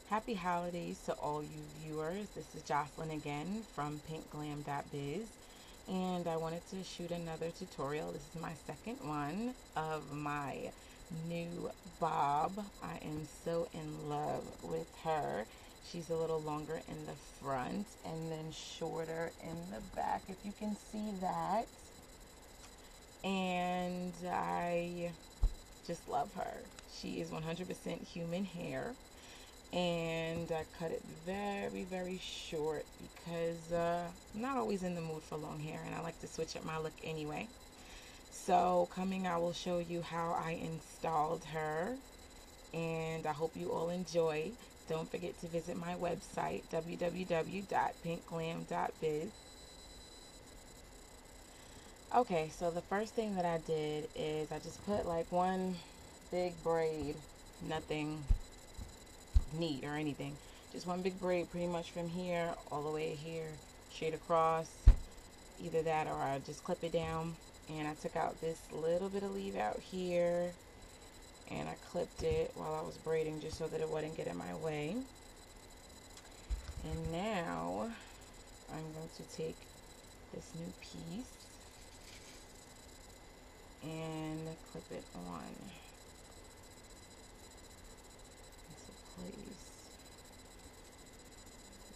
Happy holidays to all you viewers. This is Jocelyn again from pinkglam.biz, and I wanted to shoot another tutorial. This is my second one of my new bob. I am so in love with her. She's a little longer in the front and then shorter in the back, if you can see that. And I just love her. She is 100% human hair, and I cut it very short because I'm not always in the mood for long hair, and I like to switch up my look anyway. So coming, I will show you how I installed her, and I hope you all enjoy. Don't forget to visit my website, www.pinkglam.biz. Okay, so the first thing that I did is I just put like one big braid, nothing neat or anything. Just one big braid pretty much from here all the way here, straight across. Either that or I just clip it down. And I took out this little bit of leave out here and I clipped it while I was braiding just so that it wouldn't get in my way. And now I'm going to take this new piece and clip it on into place.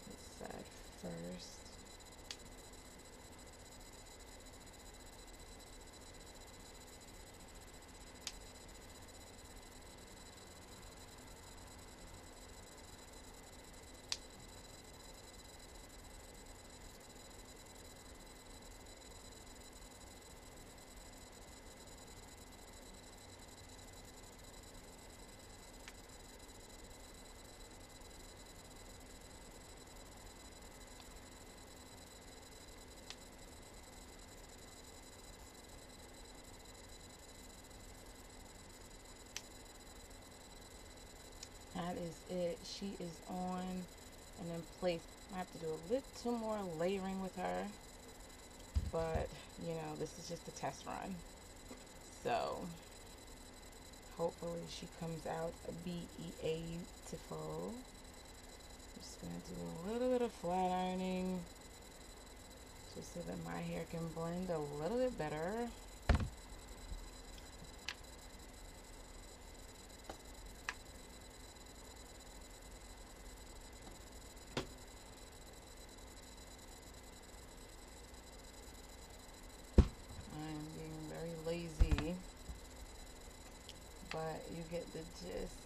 This side first. That is it. She is on and in place. I have to do a little more layering with her, but you know, this is just a test run. So hopefully she comes out beautiful. I'm just gonna do a little bit of flat ironing just so that my hair can blend a little bit better. I'm being very lazy, but you get the gist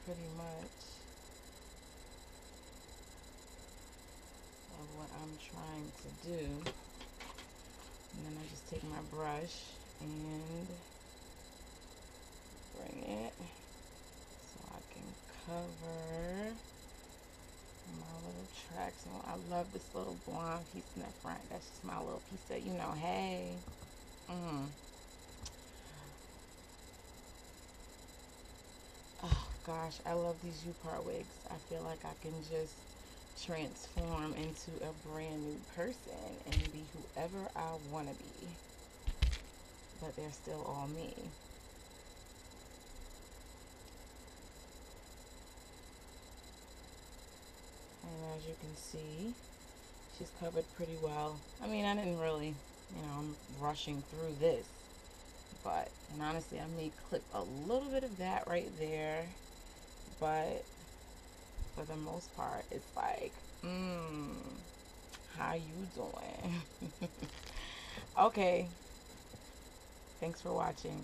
pretty much of what I'm trying to do. And then I just take my brush and bring it so I can cover my little tracks. And I love this little blonde piece in the front. That's just my little piece of, you know, hey. Oh gosh, I love these U-part wigs. I feel like I can just transform into a brand new person and be whoever I want to be, but they're still all me. And as you can see, she's covered pretty well. I mean, I didn't really, you know, I'm rushing through this, but, and honestly, I may clip a little bit of that right there, but for the most part, it's like, how you doing? Okay, thanks for watching.